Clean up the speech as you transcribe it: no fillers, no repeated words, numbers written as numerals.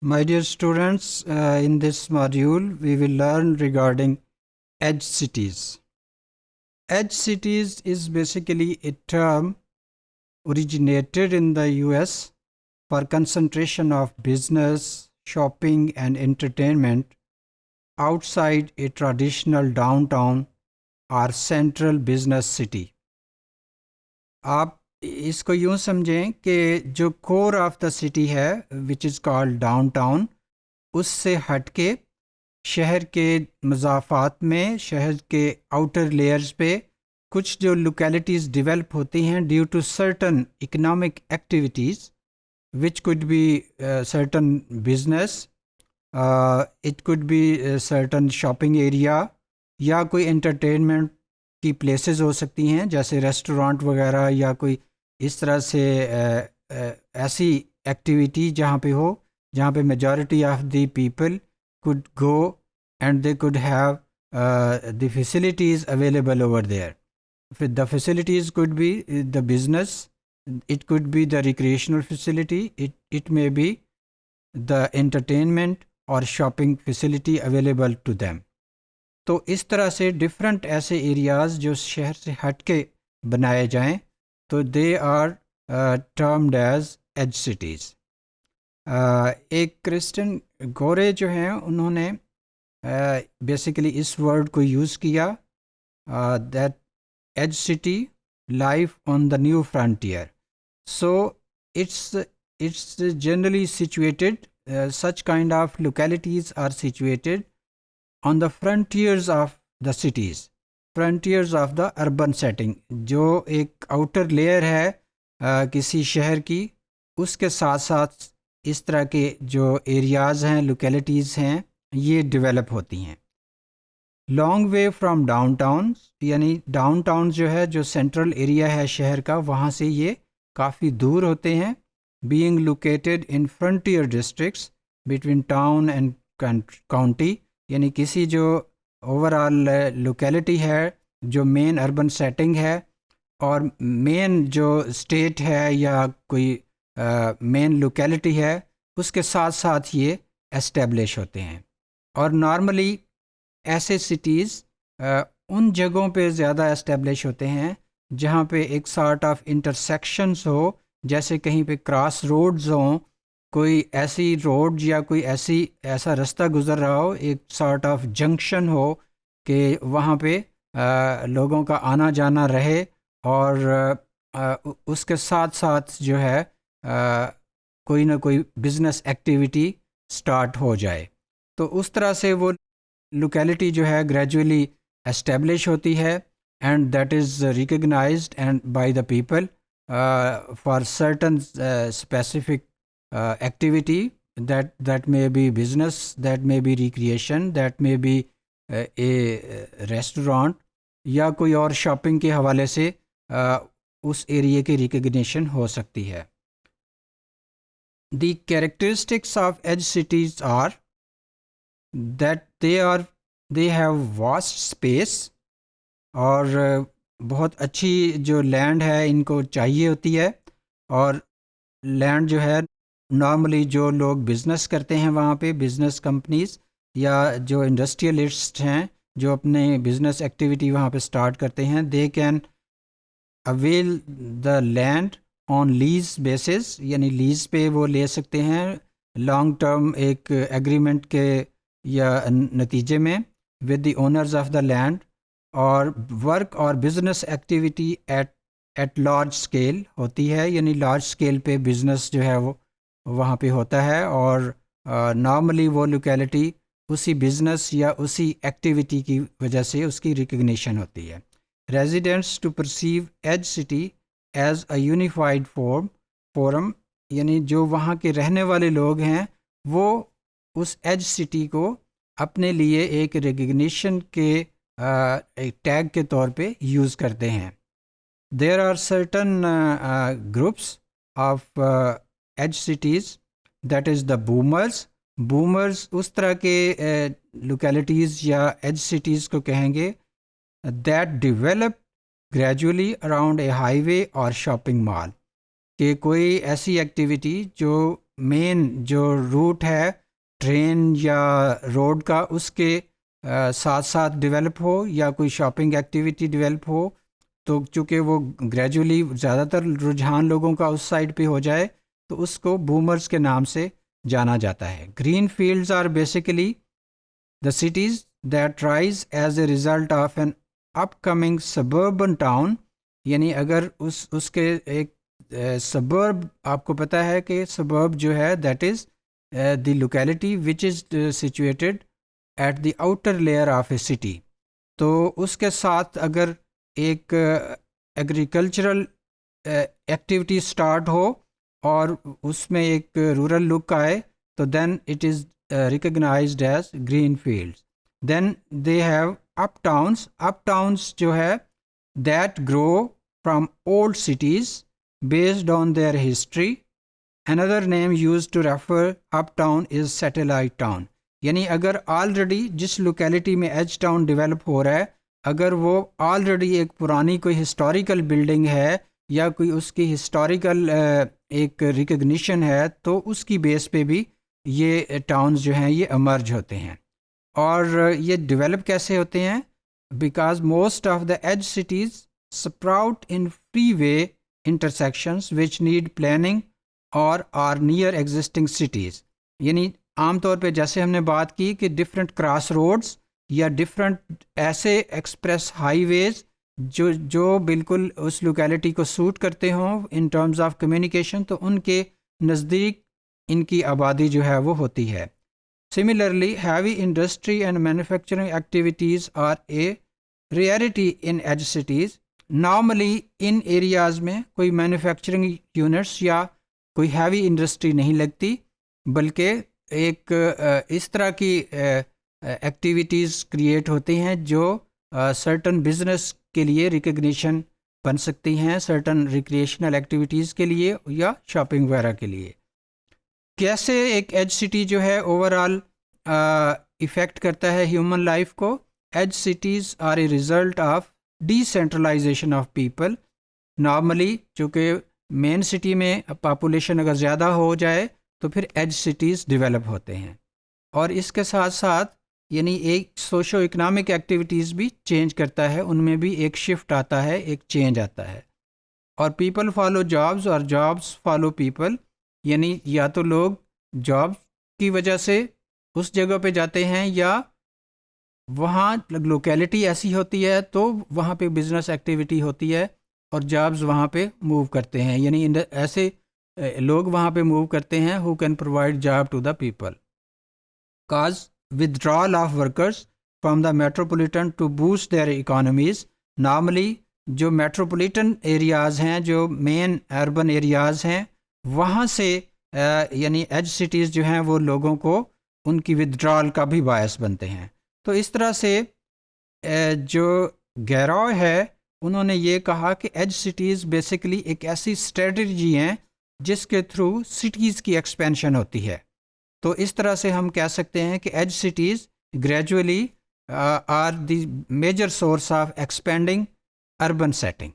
My dear students, in this module, we will learn regarding edge cities. Edge cities is basically a term originated in the US for concentration of business, shopping, and entertainment outside a traditional downtown or central business city. آپ اس کو یوں سمجھیں کہ جو کور of the city ہے وچ is called down town, اس سے ہٹ کے شہر کے مضافات میں، شہر کے آؤٹر لیئرز پہ کچھ جو لوکیلٹیز ڈیولپ ہوتی ہیں due to certain economic activities which could be certain business, it could be certain shopping area, یا کوئی انٹرٹینمنٹ کی پلیسز ہو سکتی ہیں جیسے ریسٹورانٹ وغیرہ، یا کوئی اس طرح سے ایسی ایکٹیویٹی جہاں پہ ہو جہاں پہ majority of the people could go and they could have the facilities available over there. The facilities could be the business, it could be the recreational facility, it may be the entertainment or shopping facility available to them. تو اس طرح سے different ایسے areas جو شہر سے ہٹ کے بنائے جائیں تو they are termed as edge cities. ایک کرسچن گورے جو ہیں انہوں نے بیسیکلی اس ورڈ کو یوز کیا that edge city life on the new frontier. So it's generally situated such kind of localities are situated on the frontiers of the cities, frontiers of the urban setting. جو ایک outer layer ہے کسی شہر کی، اس کے ساتھ ساتھ اس طرح کے جو ایریاز ہیں، لوکیلٹیز ہیں، یہ ڈیولپ ہوتی ہیں. Long way from down town, یعنی ڈاؤن ٹاؤن جو ہے، جو سینٹرل ایریا ہے شہر کا، وہاں سے یہ کافی دور ہوتے ہیں. Being located in frontier districts between town and county, یعنی کسی جو اوور آل لوکیلٹی ہے جو مین اربن سیٹنگ ہے اور مین جو اسٹیٹ ہے یا کوئی مین لوکیلٹی ہے، اس کے ساتھ ساتھ یہ اسٹیبلش ہوتے ہیں. اور نارملی ایسے سٹیز ان جگہوں پہ زیادہ اسٹیبلش ہوتے ہیں جہاں پہ ایک سارٹ آف انٹرسیکشنز ہو، جیسے کہیں پہ کراس روڈز ہوں، کوئی ایسی روڈ یا کوئی ایسا رستہ گزر رہا ہو، ایک سارٹ آف جنکشن ہو کہ وہاں پہ لوگوں کا آنا جانا رہے، اور اس کے ساتھ ساتھ جو ہے کوئی نہ کوئی بزنس ایکٹیویٹی سٹارٹ ہو جائے. تو اس طرح سے وہ لوکیلٹی جو ہے گریجولی اسٹیبلش ہوتی ہے، and that is recognised and by the people for certain specific activity that may be business, that may be recreation, that may be a restaurant, یا کوئی اور شاپنگ کے حوالے سے اس ایریے کی ریکگنیشن ہو سکتی ہے. The characteristics of edge cities are that they have vast space، اور بہت اچھی جو لینڈ ہے ان کو چاہیے ہوتی ہے. اور لینڈ جو ہے نارملی جو لوگ بزنس کرتے ہیں وہاں پہ، بزنس کمپنیز یا جو انڈسٹریلسٹ ہیں جو اپنے بزنس ایکٹیویٹی وہاں پہ سٹارٹ کرتے ہیں، they can avail the land on lease basis, یعنی لیز پہ وہ لے سکتے ہیں لانگ ٹرم ایک ایگریمنٹ کے یا نتیجے میں with the owners of the land. اور ورک اور business activity at large scale ہوتی ہے، یعنی لارج اسکیل پہ بزنس جو ہے وہ وہاں پہ ہوتا ہے، اور نارملی وہ لوکیلٹی اسی بزنس یا اسی ایکٹیویٹی کی وجہ سے اس کی ریکگنیشن ہوتی ہے. Residents to perceive edge city as a unified forum, یعنی جو وہاں کے رہنے والے لوگ ہیں وہ اس ایج سٹی کو اپنے لیے ایک ریکگنیشن کے ایک ٹیگ کے طور پہ یوز کرتے ہیں. There are certain groups of edge cities, that is the boomers اس طرح کے لوکیلٹیز یا ایج سٹیز کو کہیں گے that develop gradually around a highway اور شاپنگ مال، کہ کوئی ایسی ایکٹیویٹی جو مین جو روٹ ہے ٹرین یا روڈ کا اس کے ساتھ ساتھ ڈیولپ ہو یا کوئی شاپنگ ایکٹیویٹی ڈیولپ ہو، تو چونکہ وہ گریجولی زیادہ تر رجحان لوگوں کا اس سائڈ پہ ہو جائے تو اس کو بومرز کے نام سے جانا جاتا ہے۔ Green fields are basically the cities that rise as a result of an upcoming suburban town، یعنی اگر اس کے ایک suburb، آپ کو پتہ ہے کہ suburb جو ہے that is the locality which is situated at the outer layer of a city، تو اس کے ساتھ اگر ایک ایگریکلچرل ایکٹیویٹی سٹارٹ ہو اور اس میں ایک رورل لک آئے تو then it is recognized as green fields. Then they have uptowns. Uptowns جو ہے that grow from old cities based on their history. Another name used to refer uptown is satellite town. یعنی اگر already جس locality میں age town develop ہو رہا ہے، اگر وہ آلریڈی ایک پرانی کوئی ہسٹوریکل بلڈنگ ہے یا کوئی اس کی ہسٹوریکل ایک ریکگنیشن ہے تو اس کی بیس پہ بھی یہ ٹاؤنز جو ہیں یہ امرج ہوتے ہیں۔ اور یہ ڈیولپ کیسے ہوتے ہیں؟ Because most of the edge cities sprout in freeway intersections which need planning اور آر نیئر ایگزسٹنگ سٹیز، یعنی عام طور پہ جیسے ہم نے بات کی کہ ڈفرینٹ کراس روڈز یا ڈفرینٹ ایسے ایکسپریس ہائی ویز جو بالکل اس لوکیلٹی کو سوٹ کرتے ہوں ان ٹرمز آف کمیونیکیشن، تو ان کے نزدیک ان کی آبادی جو ہے وہ ہوتی ہے۔ Similarly heavy industry and manufacturing activities are a rarity in edge cities. Normally ان ایریاز میں کوئی مینوفیکچرنگ یونٹس یا کوئی ہیوی انڈسٹری نہیں لگتی، بلکہ ایک اس طرح کی ایکٹیویٹیز کریٹ ہوتی ہیں جو سرٹن بزنس کے لیے ریکگنیشن بن سکتی ہیں، سرٹن ریکریشنل ایکٹیویٹیز کے لیے یا شاپنگ وغیرہ کے لیے۔ کیسے ایک ایج سٹی جو ہے اوور آل افیکٹ کرتا ہے ہیومن لائف کو؟ Edge cities are a result of decentralisation of people. Normally چونکہ مین سٹی میں پاپولیشن اگر زیادہ ہو جائے تو پھر ایج سٹیز ڈیولپ ہوتے ہیں، اور اس کے ساتھ ساتھ یعنی ایک سوشو اکنامک ایکٹیویٹیز بھی چینج کرتا ہے، ان میں بھی ایک شفٹ آتا ہے، ایک چینج آتا ہے۔ اور پیپل فالو جابز اور جابز فالو پیپل، یعنی یا تو لوگ جاب کی وجہ سے اس جگہ پہ جاتے ہیں یا وہاں لوکیلٹی ایسی ہوتی ہے تو وہاں پہ بزنس ایکٹیویٹی ہوتی ہے اور جابز وہاں پہ موو کرتے ہیں، یعنی ایسے لوگ وہاں پہ موو کرتے ہیں who can provide job to the people. Cause withdrawal of workers from the metropolitan to boost their economies. Normally جو میٹروپولیٹن ایریاز ہیں، جو مین اربن ایریاز ہیں، وہاں سے یعنی ایج سٹیز جو ہیں وہ لوگوں کو ان کی ودڈرال کا بھی باعث بنتے ہیں۔ تو اس طرح سے جو گیرو ہے انہوں نے یہ کہا کہ ایج سٹیز بیسیکلی ایک ایسی اسٹریٹجی ہیں جس کے تھرو سٹیز کی ایکسپینشن ہوتی ہے۔ تو اس طرح سے ہم کہہ سکتے ہیں کہ edge cities gradually are the major source of expanding urban setting.